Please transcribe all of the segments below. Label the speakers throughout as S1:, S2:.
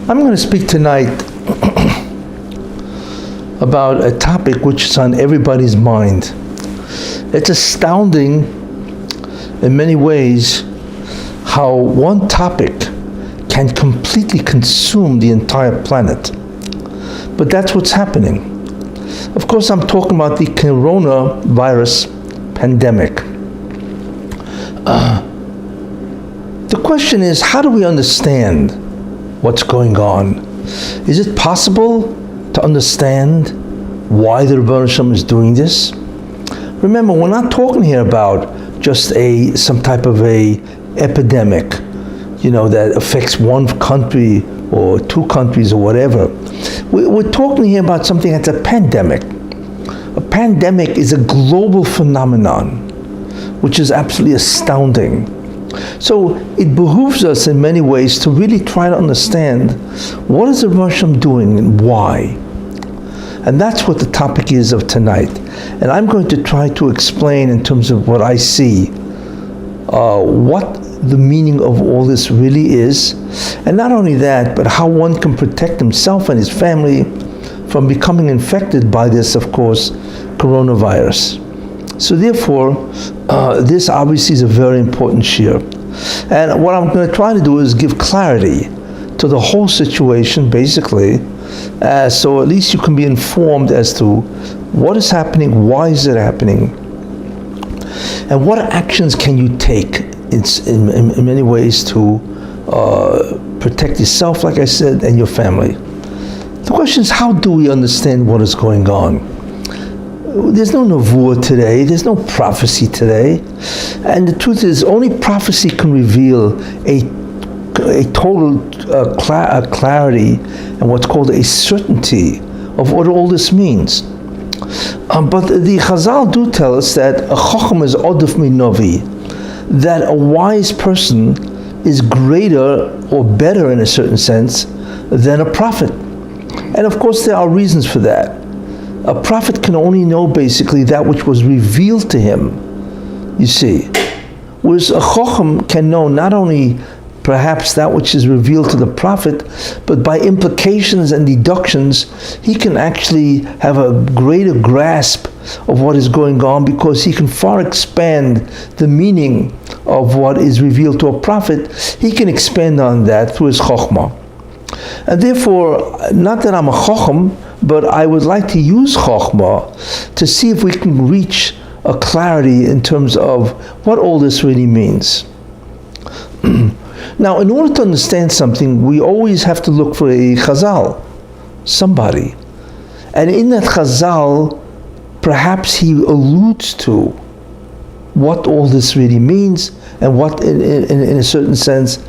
S1: I'm going to speak tonight about a topic which is on everybody's mind. It's astounding in many ways how one topic can completely consume the entire planet. But that's what's happening. Of course, I'm talking about the coronavirus pandemic. The question is, how do we understand what's going on? Is it possible to understand why the Rebbeinu Shalom is doing this? Remember, we're not talking here about just some type of a epidemic, that affects one country or two countries or whatever. We're talking here about something that's a pandemic. A pandemic is a global phenomenon, which is absolutely astounding. So it behooves us in many ways to really try to understand what is the Rebbeinu Shalom doing and why. And that's what the topic is of tonight. And I'm going to try to explain in terms of what I see, what the meaning of all this really is. And not only that, but how one can protect himself and his family from becoming infected by this, of course, coronavirus. So therefore, this obviously is a very important shiur. And what I'm going to try to do is give clarity to the whole situation, basically, so at least you can be informed as to what is happening, why is it happening, and what actions can you take in many ways to protect yourself, like I said, and your family. The question is, how do we understand what is going on? There's no nevuah today, there's no prophecy today, and the truth is, only prophecy can reveal a total clarity and what's called a certainty of what all this means. But the Hazal do tell us that a chacham is odif min novi, that a wise person is greater or better in a certain sense than a prophet. And of course there are reasons for that. A prophet can only know basically that which was revealed to him, you see. Whereas a chacham can know not only perhaps that which is revealed to the prophet, but by implications and deductions, he can actually have a greater grasp of what is going on, because he can far expand the meaning of what is revealed to a prophet. He can expand on that through his chokhmah. And therefore, not that I'm a chacham, but I would like to use chokhmah to see if we can reach a clarity in terms of what all this really means. Now, in order to understand something, we always have to look for a Chazal, somebody. And in that Chazal, perhaps he alludes to what all this really means, and what, in a certain sense,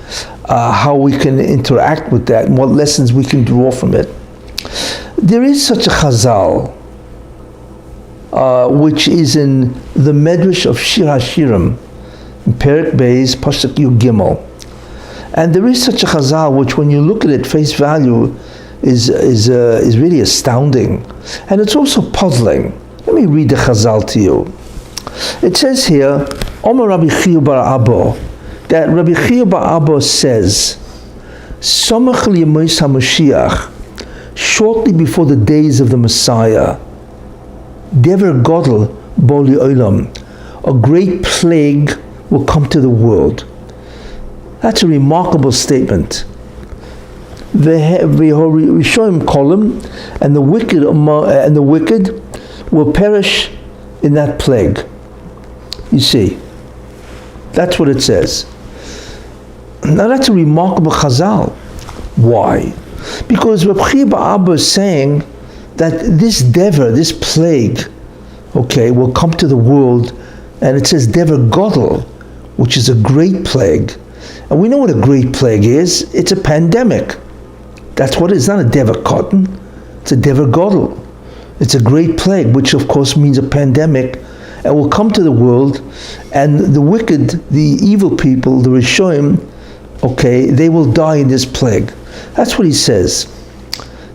S1: how we can interact with that, and what lessons we can draw from it. There is such a Chazal, which is in the Medrash of Shir HaShirim, in Perek Beis, Pasuk Yud Gimel. And there is such a Chazal which, when you look at it face value, is really astounding. And it's also puzzling. Let me read the Chazal to you. It says here, Omer Rabbi Chiyu bar Abba, that Rabbi Chiyu bar Abba says, Somach l'yemois HaMashiach, shortly before the days of the Messiah, Dever Godel bo li'olam, a great plague will come to the world. That's a remarkable statement. Rishonim kolim, and the wicked will perish in that plague. You see, that's what it says. Now that's a remarkable Chazal. Why? Because Reb Chiya bar Abba is saying that this dever, this plague, will come to the world, and it says dever godel, which is a great plague. And we know what a great plague is. It's a pandemic. That's what it is. It's not a dever cotton. It's a dever godel. It's a great plague, which of course means a pandemic, and will come to the world, and the wicked, the evil people, the Rishonim, they will die in this plague. That's what he says.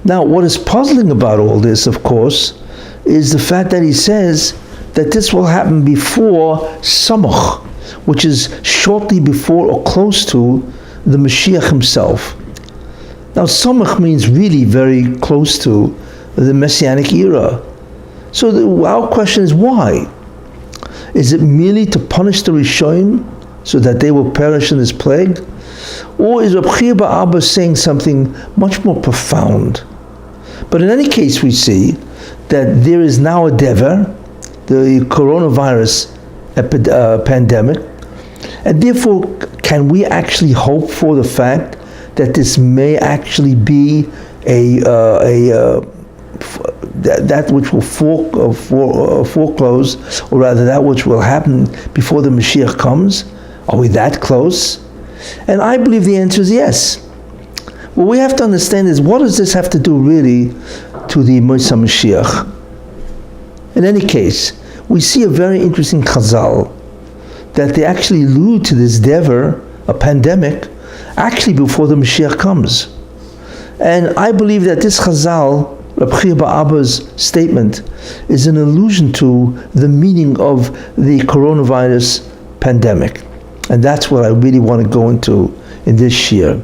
S1: Now, what is puzzling about all this, of course, is the fact that he says that this will happen before Samach, which is shortly before or close to the Mashiach himself. Now, Samach means really very close to the Messianic era. So our question is why? Is it merely to punish the Rishonim so that they will perish in this plague? Or is Reb Chia bar Abba saying something much more profound? But in any case, we see that there is now a dever, the coronavirus pandemic, and therefore can we actually hope for the fact that this may actually be that which will foreclose, or rather that which will happen before the Mashiach comes? Are we that close? And I believe the answer is yes. What we have to understand is, what does this have to do really to the Moshe Mashiach? In any case, we see a very interesting Chazal, that they actually allude to this dever, a pandemic, actually before the Mashiach comes. And I believe that this Chazal, Reb Chia bar Abba's statement, is an allusion to the meaning of the coronavirus pandemic. And that's what I really want to go into in this year.